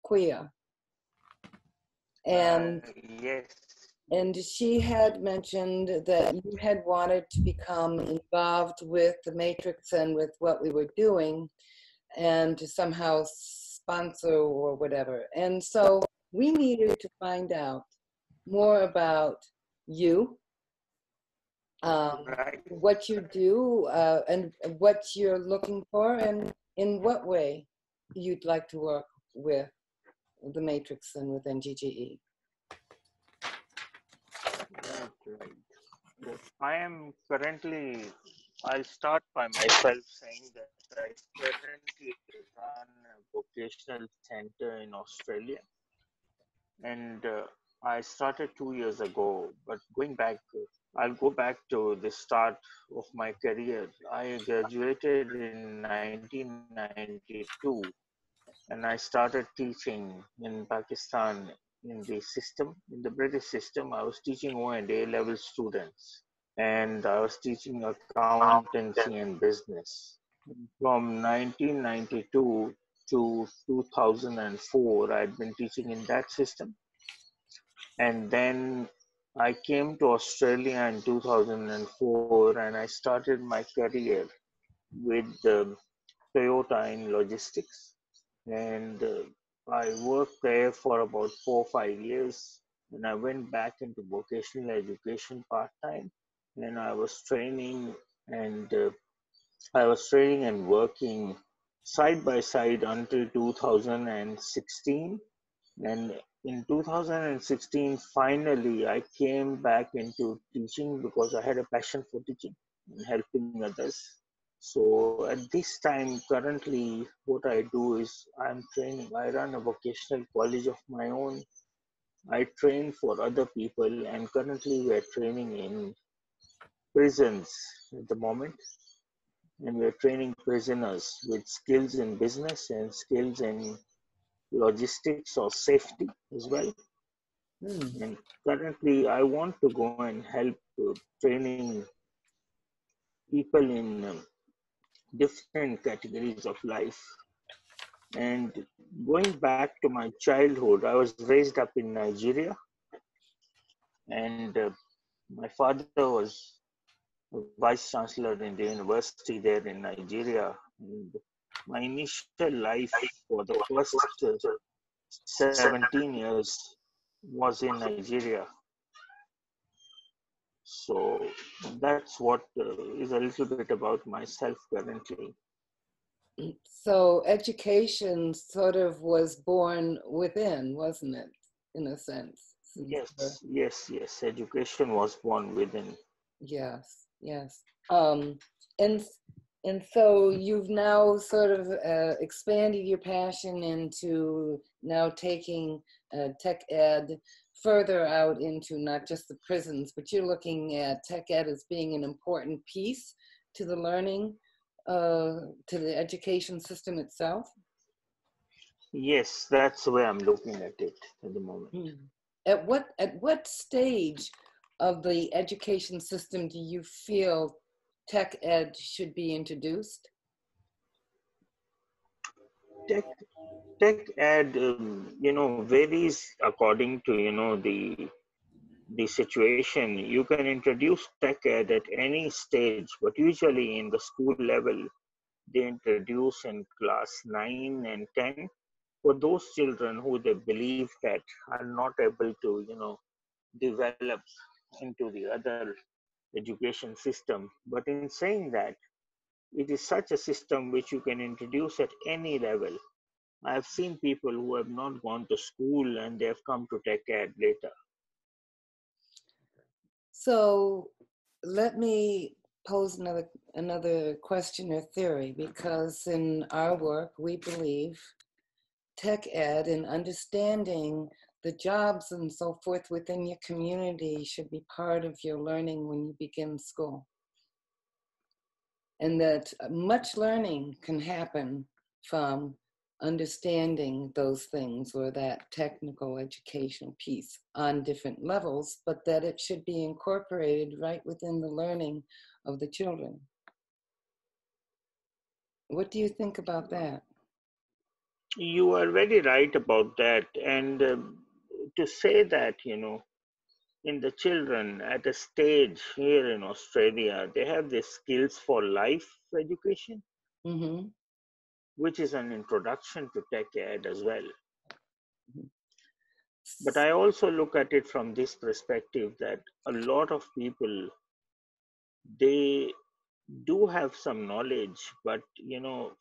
Quia. And Yes. and she had mentioned that you had wanted to become involved with the Matrix and with what we were doing and to somehow sponsor or whatever. And so we needed to find out more about you, Right. what you do, and what you're looking for, and in what way you'd like to work with the Matrix and with NGGE. Right. So I am currently, I'll start by myself saying that I currently run a vocational center in Australia. And I started 2 years ago, but I'll go back to the start of my career. I graduated in 1992 and I started teaching in Pakistan in the system, in the British system. I was teaching O&A level students and I was teaching accountancy and business. From 1992 to 2004, I'd been teaching in that system. And then I came to Australia in 2004 and I started my career with Toyota in logistics. And I worked there for about 4 or 5 years. And I went back into vocational education part time. And and I was training and working side by side until 2016. And in 2016, finally, I came back into teaching because I had a passion for teaching and helping others. So at this time, currently, what I do is I'm training. I run a vocational college of my own. I train for other people, and currently we're training in prisons at the moment. And we're training prisoners with skills in business and skills in logistics or safety as well. And currently, I want to go and help training people in different categories of life. And going back to my childhood, I was raised up in Nigeria, and my father was a vice chancellor in the university there in Nigeria. And my initial life for the first 17 years was in Nigeria. So that's what is a little bit about myself currently. So education sort of was born within, wasn't it, in a sense? Yes. Education was born within. Yes. And and so you've now sort of expanded your passion into now taking tech ed further out into not just the prisons, but you're looking at tech ed as being an important piece to the learning, to the education system itself. Yes, that's the way I'm looking at it at the moment. At what stage of the education system do you feel tech ed should be introduced? Tech ed, varies according to the situation. You can introduce tech ed at any stage, but usually in the school level, they introduce in class 9 and 10 for those children who they believe that are not able to, develop into the other education system. But in saying that, it is such a system which you can introduce at any level. I have seen people who have not gone to school and they have come to tech ed later. So let me pose another question or theory, because in our work, we believe tech ed and understanding the jobs and so forth within your community should be part of your learning when you begin school. And that much learning can happen from understanding those things or that technical educational piece on different levels, but that it should be incorporated right within the learning of the children. What do you think about that? You are very right about that. And to say that, in the children at a stage here in Australia, they have the skills for life education, Mm-hmm. which is an introduction to tech ed as well. But I also look at it from this perspective that a lot of people, they do have some knowledge, but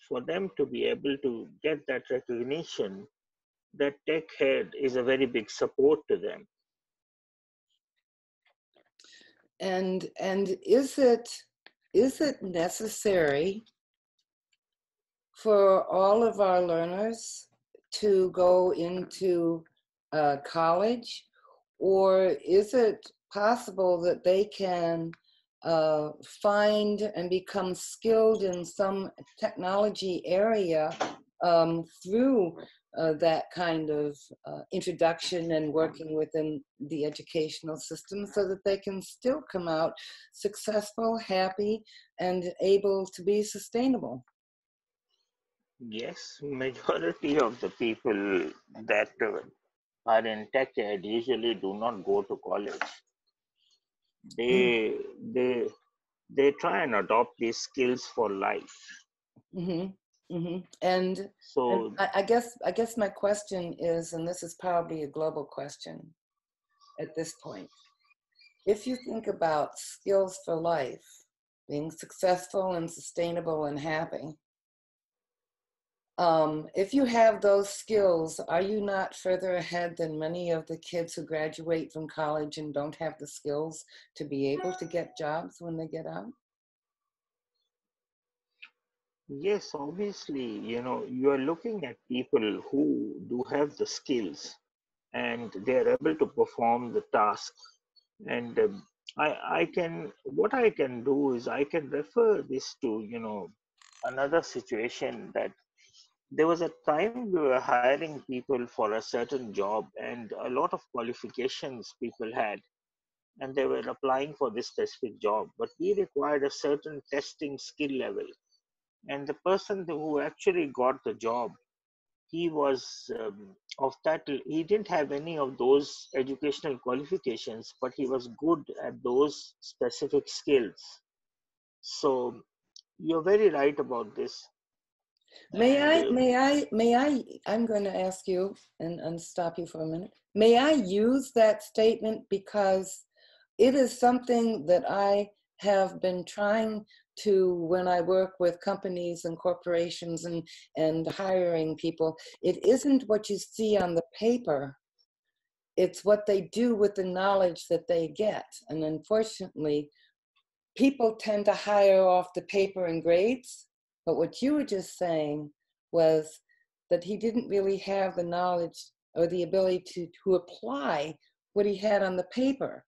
for them to be able to get that recognition, that tech head is a very big support to them. And is it necessary for all of our learners to go into college, or is it possible that they can find and become skilled in some technology area through that kind of introduction and working within the educational system, so that they can still come out successful, happy, and able to be sustainable? Yes, majority of the people that are in tech ed usually do not go to college. They they they try and adopt these skills for life. Mm-hmm. Mm-hmm. And So I guess my question is, and this is probably a global question at this point. If you think about skills for life, being successful and sustainable and happy, if you have those skills, are you not further ahead than many of the kids who graduate from college and don't have the skills to be able to get jobs when they get out? yes, obviously, you are looking at people who do have the skills and they are able to perform the task. And what I can do is I can refer this to, another situation that there was a time we were hiring people for a certain job, and a lot of qualifications people had, and they were applying for this specific job, but we required a certain testing skill level. And the person who actually got the job, he was of that, he didn't have any of those educational qualifications, but he was good at those specific skills. So you're very right about this. May And I, may I, may I, I'm going to ask you and stop you for a minute. May I use that statement because it is something that I have been trying to, when I work with companies and corporations and hiring people, it isn't what you see on the paper, it's what they do with the knowledge that they get. And unfortunately, people tend to hire off the paper and grades, but what you were just saying was that he didn't really have the knowledge or the ability to apply what he had on the paper,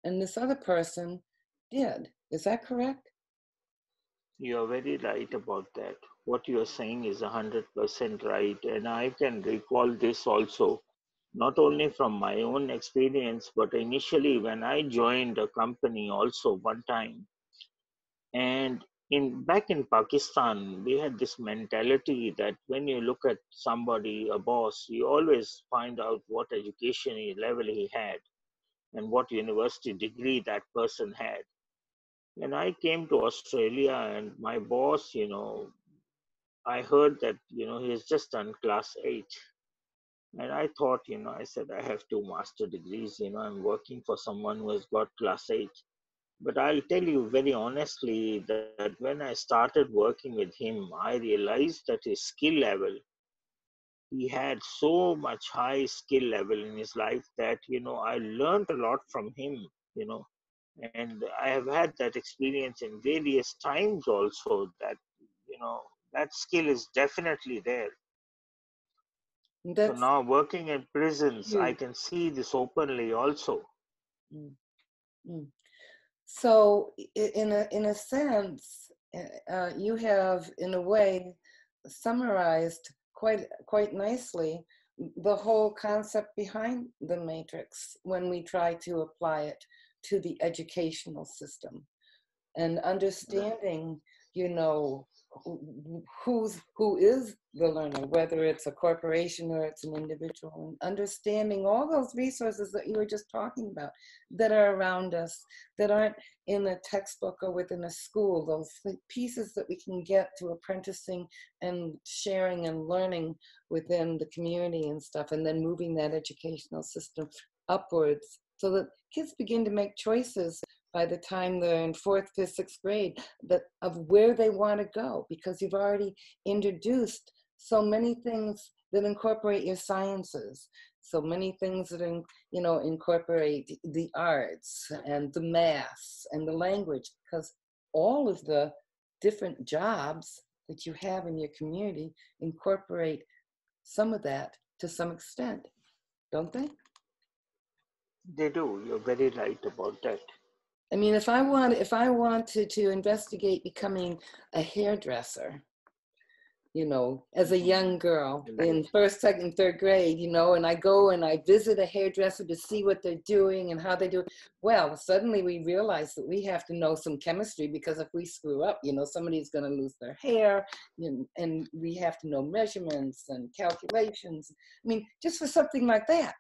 and this other person did. Is that correct? you're very right about that. What you're saying is 100% right. And I can recall this also, not only from my own experience, but initially when I joined a company also one time. And in back in Pakistan, we had this mentality that when you look at somebody, a boss, you always find out what education level he had and what university degree that person had. When I came to Australia and my boss, I heard that, he has just done class 8. And I thought, I said, I have two master degrees, I'm working for someone who has got class 8. But I'll tell you very honestly that when I started working with him, I realized that his skill level, he had so much high skill level in his life that, I learned a lot from him, and I have had that experience in various times also that, that skill is definitely there. So That's now working in prisons, I huge. can see this openly also. Mm, mm. So, in a sense, you have, in a way, summarized quite nicely the whole concept behind the matrix when we try to apply it to the educational system, and Right. understanding, you know, who is the learner, whether it's a corporation or it's an individual, and understanding all those resources that you were just talking about that are around us, that aren't in a textbook or within a school, those pieces that we can get to apprenticing and sharing and learning within the community and stuff, and then moving that educational system upwards so that kids begin to make choices by the time they're in 4th to 6th grade, that of where they want to go, because you've already introduced so many things that incorporate your sciences, so many things that incorporate the arts and the maths and the language, because all of the different jobs that you have in your community incorporate some of that to some extent, don't they? They do. You're very right about that. I mean, if I wanted to investigate becoming a hairdresser, as a young girl in 1st, 2nd, 3rd grade, and I go and I visit a hairdresser to see what they're doing and how they do it. Well, suddenly we realize that we have to know some chemistry, because if we screw up, somebody's going to lose their hair, and we have to know measurements and calculations. I mean, just for something like that.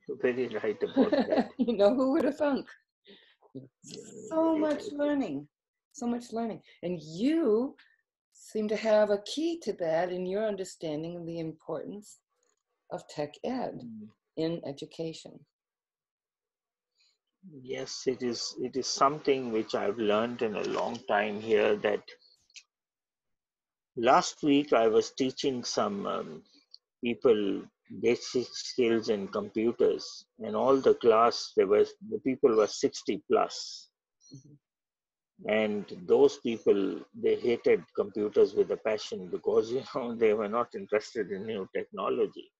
You're very right about that. Who would have thunk? So much learning, and you seem to have a key to that in your understanding of the importance of tech ed in education. Yes, it is. It is something which I've learned in a long time here. That last week I was teaching some people basic skills in computers, and all the class, the people were 60 plus. And those people, they hated computers with a passion, because they were not interested in new technology.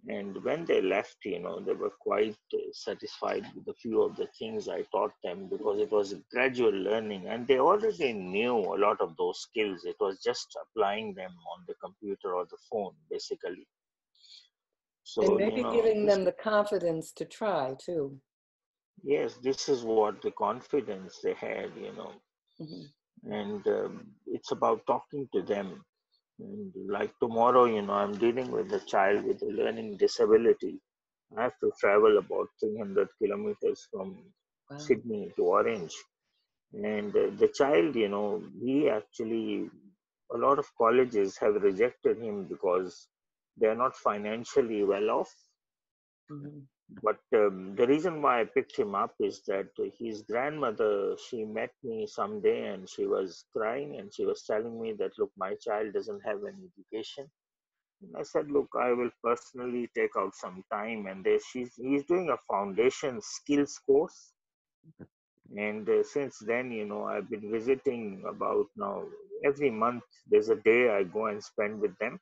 And when they left, they were quite satisfied with a few of the things I taught them, because it was gradual learning and they already knew a lot of those skills. It was just applying them on the computer or the phone, basically. And So, maybe giving them the confidence to try too. Yes, this is what the confidence they had, And it's about talking to them. And like tomorrow, I'm dealing with a child with a learning disability. I have to travel about 300 kilometers from Sydney to Orange. And the child, he actually, a lot of colleges have rejected him because they're not financially well off. But the reason why I picked him up is that his grandmother, she met me someday and she was crying and she was telling me that, look, my child doesn't have any education. And I said, look, I will personally take out some time. And he's doing a foundation skills course. And since then, I've been visiting about now every month. There's a day I go and spend with them,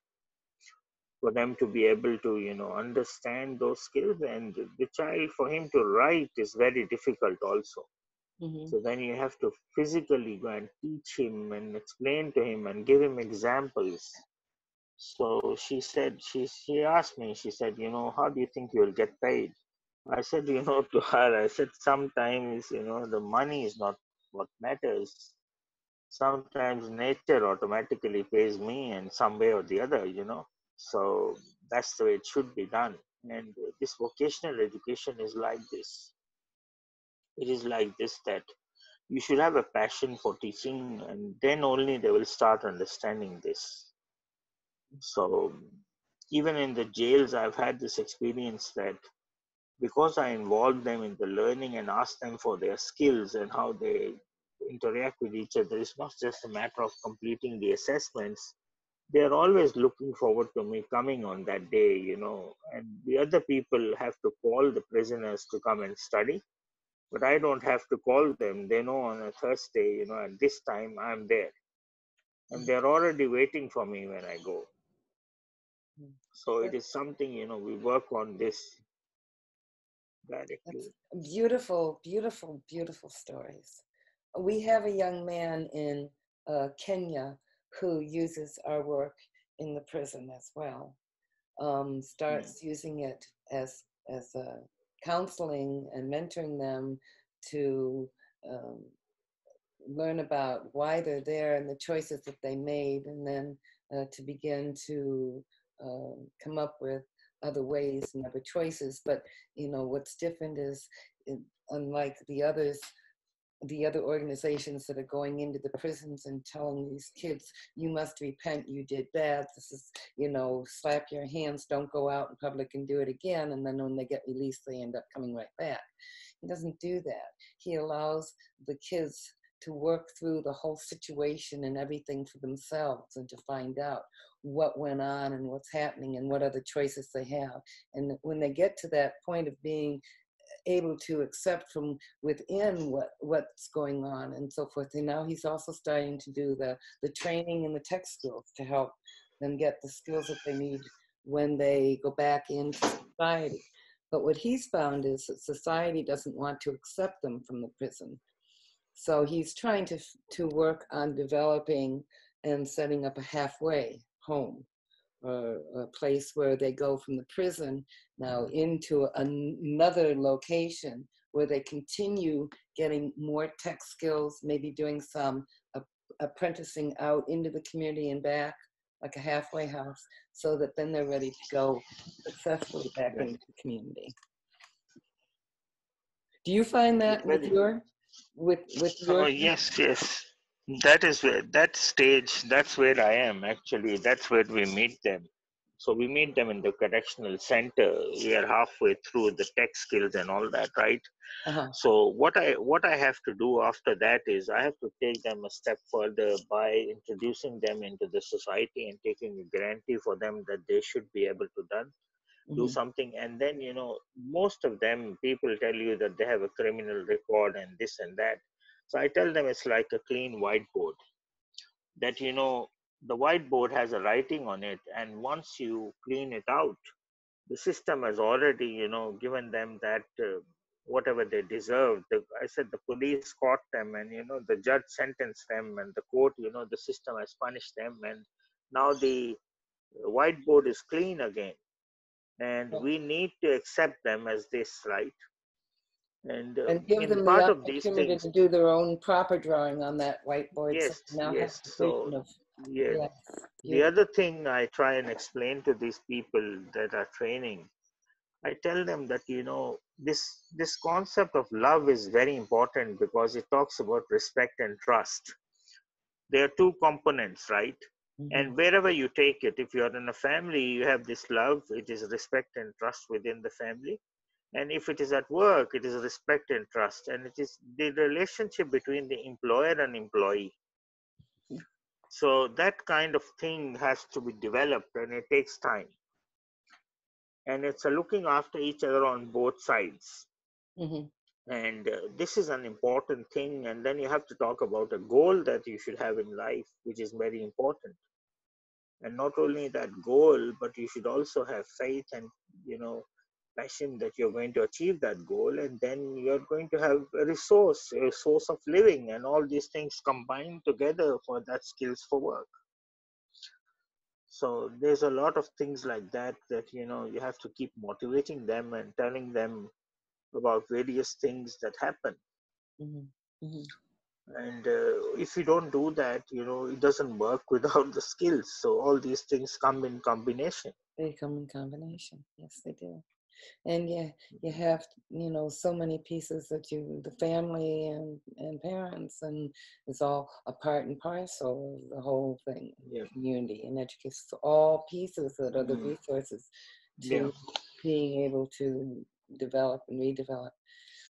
for them to be able to understand those skills. And the child, for him to write is very difficult also. So then you have to physically go and teach him and explain to him and give him examples. So she asked me, she said, how do you think you will get paid? I said, to her, I said, sometimes, the money is not what matters. Sometimes nature automatically pays me in some way or the other. So that's the way it should be done. And this vocational education is like this. It is like this, that you should have a passion for teaching, and then only they will start understanding this. So even in the jails, I've had this experience that because I involved them in the learning and asked them for their skills and how they interact with each other, it's not just a matter of completing the assessments. They're always looking forward to me coming on that day. And the other people have to call the prisoners to come and study, but I don't have to call them. They know on a Thursday, at this time I'm there. And they're already waiting for me when I go. So it is something, we work on this directly. That's beautiful, beautiful, beautiful stories. We have a young man in Kenya who uses our work in the prison as well. Starts using it as counseling and mentoring them to learn about why they're there and the choices that they made, and then to begin to come up with other ways and other choices. But what's different is, unlike the other organizations that are going into the prisons and telling these kids, you must repent, you did bad, this is, slap your hands, don't go out in public and do it again, and then when they get released they end up coming right back. He doesn't do that. He allows the kids to work through the whole situation and everything for themselves, and to find out what went on and what's happening and what other choices they have. And when they get to that point of being able to accept from within what's going on and so forth. And now he's also starting to do the training and the tech skills to help them get the skills that they need when they go back into society. But what he's found is that society doesn't want to accept them from the prison. So he's trying to work on developing and setting up a halfway home, or a place where they go from the prison now into another location where they continue getting more tech skills, maybe doing some apprenticing out into the community and back, like a halfway house, so that then they're ready to go successfully back into the community. Do you find that with your yes, yes. That is where that stage. That's where I am actually. That's where we meet them. So we meet them in the correctional center. We are halfway through the tech skills and all that, right? uh-huh. So what I have to do after that is I have to take them a step further by introducing them into the society and taking a guarantee for them that they should be able to do something. And then most of them, people tell you that they have a criminal record and this and that. So I tell them it's like a clean whiteboard, that the whiteboard has a writing on it, and once you clean it out, the system has already given them that whatever they deserve. I said the police caught them, and the judge sentenced them, and the court, the system has punished them, and now the whiteboard is clean again, and we need to accept them as this, right? And And give in them the part of these opportunity things, to do their own proper drawing on that whiteboard, so yes, they now have yes. the So vision of, yeah, yes, the beautiful. other thing I try and explain to these people that are training, I tell them that this concept of love is very important because it talks about respect and trust. There are two components, right? Mm-hmm. And wherever you take it, if you're in a family, you have this love, it is respect and trust within the family. And if it is at work, it is respect and trust. And it is the relationship between the employer and employee. So that kind of thing has to be developed, and it takes time. And it's a looking after each other on both sides. Mm-hmm. And this is an important thing. And then you have to talk about a goal that you should have in life, which is very important. And not only that goal, but you should also have faith and passion that you're going to achieve that goal, and then you're going to have a source of living, and all these things combined together for that skills for work. So there's a lot of things like that you have to keep motivating them and telling them about various things that happen. Mm-hmm. Mm-hmm. And if you don't do that, it doesn't work without the skills. So all these things come in combination. They come in combination. Yes, they do. And yeah, you have, so many pieces that the family and parents, and it's all a part and parcel of the whole thing, Yeah. community and education. So all pieces that are the Mm. resources Yeah. to being able to develop and redevelop.